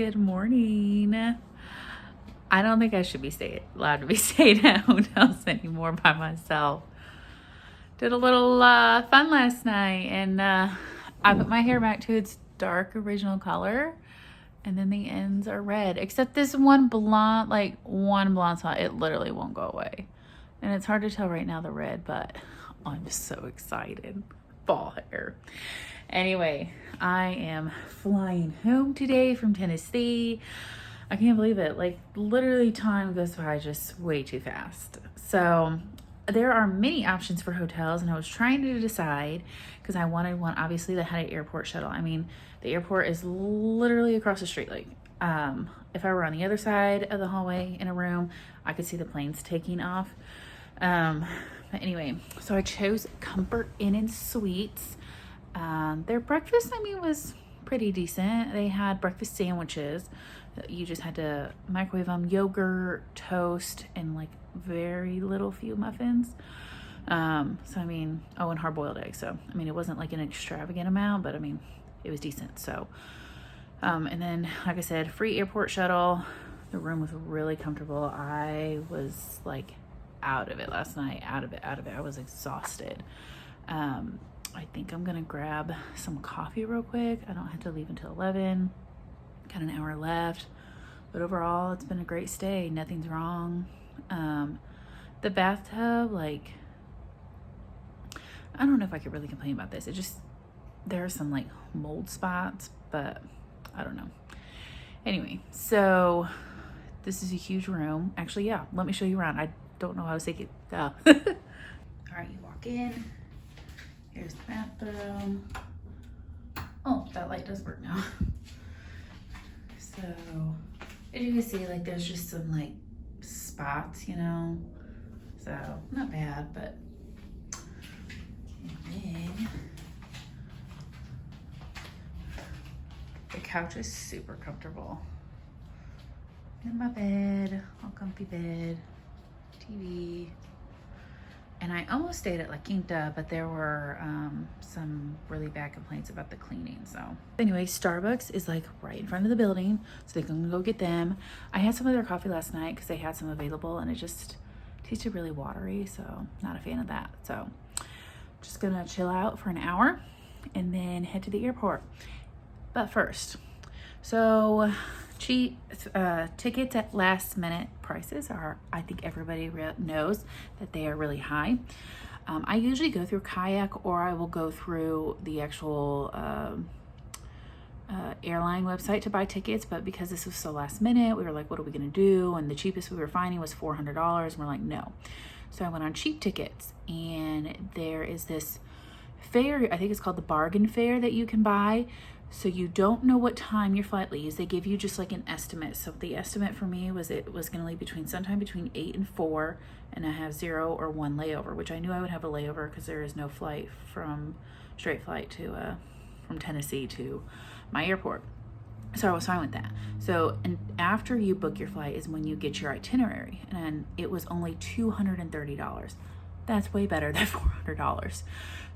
Good morning. I don't think I should be allowed to be staying at hotels anymore by myself. Did a little fun last night, and I put my hair back to its dark original color, and then the ends are red, except this one blonde spot, it literally won't go away. And it's hard to tell right now the red, but I'm just so excited. Fall hair. Anyway, I am flying home today from Tennessee. I can't believe it. Like, literally time goes by just way too fast. So there are many options for hotels, and I was trying to decide because I wanted one obviously that had an airport shuttle. I mean, the airport is literally across the street. Like, if I were on the other side of the hallway in a room, I could see the planes taking off. But anyway, so I chose Comfort Inn & Suites. Their breakfast, was pretty decent. They had breakfast sandwiches. You just had to microwave them, yogurt, toast, and like very little few muffins. And hard-boiled eggs. So, it wasn't like an extravagant amount, but it was decent. So, and then, like I said, free airport shuttle. The room was really comfortable. I was like out of it last night, out of it. I was exhausted. I think I'm gonna grab some coffee real quick. I don't have to leave until 11. Got an hour left, but overall it's been a great stay. Nothing's wrong. The bathtub, like, I don't know if I could really complain about this. There are some like mold spots, but I don't know. Anyway, so this is a huge room. Actually, yeah, let me show you around. I don't know how to take it. All right, you walk in. Here's the bathroom. Oh, that light does work now. So, as you can see, like, there's just some like spots, so not bad, but and then the couch is super comfortable. In my bed, all comfy bed, TV. And I almost stayed at La Quinta, but there were some really bad complaints about the cleaning. So anyway, Starbucks is like right in front of the building, so they can go get them. I had some of their coffee last night because they had some available, and it just tasted really watery, so not a fan of that. So just gonna chill out for an hour and then head to the airport. But first, so cheap tickets at last minute prices are, I think everybody knows that they are really high. I usually go through Kayak, or I will go through the actual airline website to buy tickets, but because this was so last minute, we were like, what are we gonna do? And the cheapest we were finding was $400, and we're like, no. So I went on cheap tickets, and there is this fare, I think it's called the bargain fare, that you can buy. So you don't know what time your flight leaves. They give you just like an estimate. So the estimate for me was it was going to leave sometime between 8 and 4, and I have 0 or 1 layover, which I knew I would have a layover because there is no straight flight to from Tennessee to my airport. So I was fine with that. So, and after you book your flight is when you get your itinerary, and it was only $230. That's way better than $400.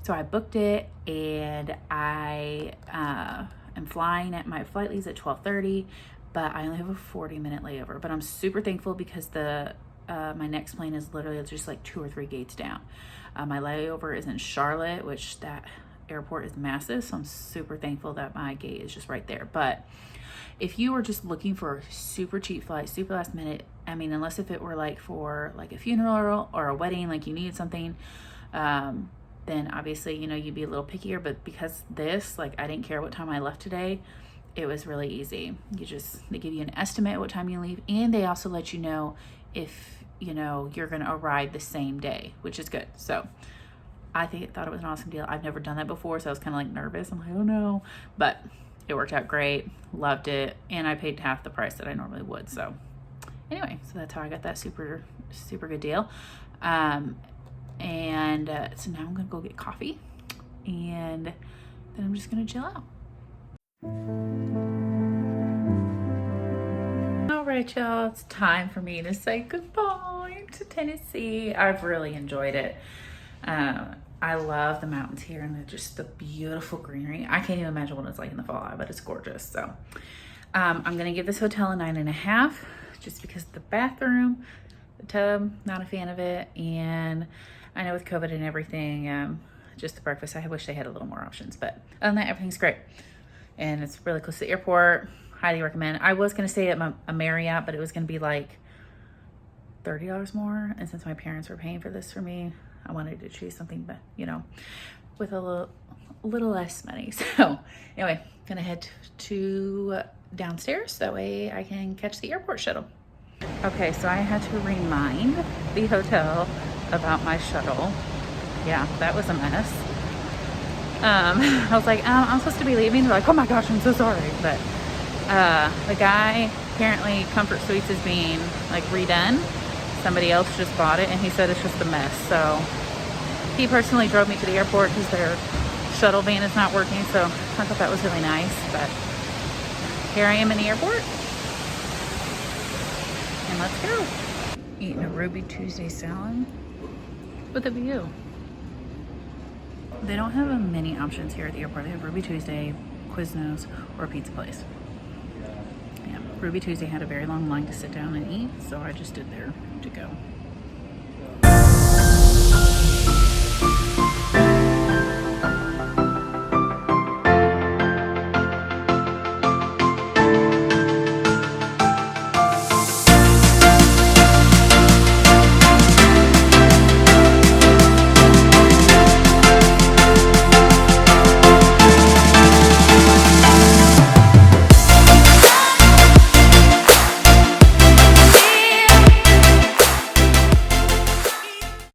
So I booked it, and I am flying at my flight leaves at 12:30, but I only have a 40-minute layover. But I'm super thankful because my next plane is literally just like 2 or 3 gates down. My layover is in Charlotte, which that airport is massive, so I'm super thankful that my gate is just right there. But if you were just looking for a super cheap flight, super last minute, unless if it were like for like a funeral or a wedding, like you needed something, then obviously, you'd be a little pickier. But because I didn't care what time I left today, it was really easy. They give you an estimate what time you leave, and they also let you know if, you're going to arrive the same day, which is good. So I thought it was an awesome deal. I've never done that before, so I was kind of like nervous. I'm like, oh no, but it worked out great. Loved it. And I paid half the price that I normally would. So anyway, so that's how I got that super, super good deal. So now I'm gonna go get coffee, and then I'm just gonna chill out. All right, y'all, it's time for me to say goodbye to Tennessee. I've really enjoyed it. I love the mountains here, and just the beautiful greenery. I can't even imagine what it's like in the fall, but it's gorgeous. So I'm gonna give this hotel a 9.5 just because the bathroom, the tub, not a fan of it. And I know with COVID and everything, just the breakfast, I wish they had a little more options, but other than that, everything's great. And it's really close to the airport. Highly recommend. I was gonna stay at a Marriott, but it was gonna be like $30 more. And since my parents were paying for this for me, I wanted to choose something, but you know, with a little less money. So anyway, gonna head to downstairs. That way I can catch the airport shuttle. Okay, so I had to remind the hotel about my shuttle. Yeah, that was a mess. I was like, I'm supposed to be leaving. They're like, oh my gosh, I'm so sorry. But the guy, apparently Comfort Suites is being like redone. Somebody else just bought it and he said it's just a mess. So he personally drove me to the airport because their shuttle van is not working. So I thought that was really nice. But here I am in the airport. And let's go. Eating a Ruby Tuesday salad with a view. They don't have many options here at the airport. They have Ruby Tuesday, Quiznos, or Pizza Place. Yeah, Ruby Tuesday had a very long line to sit down and eat, so I just stood there to go.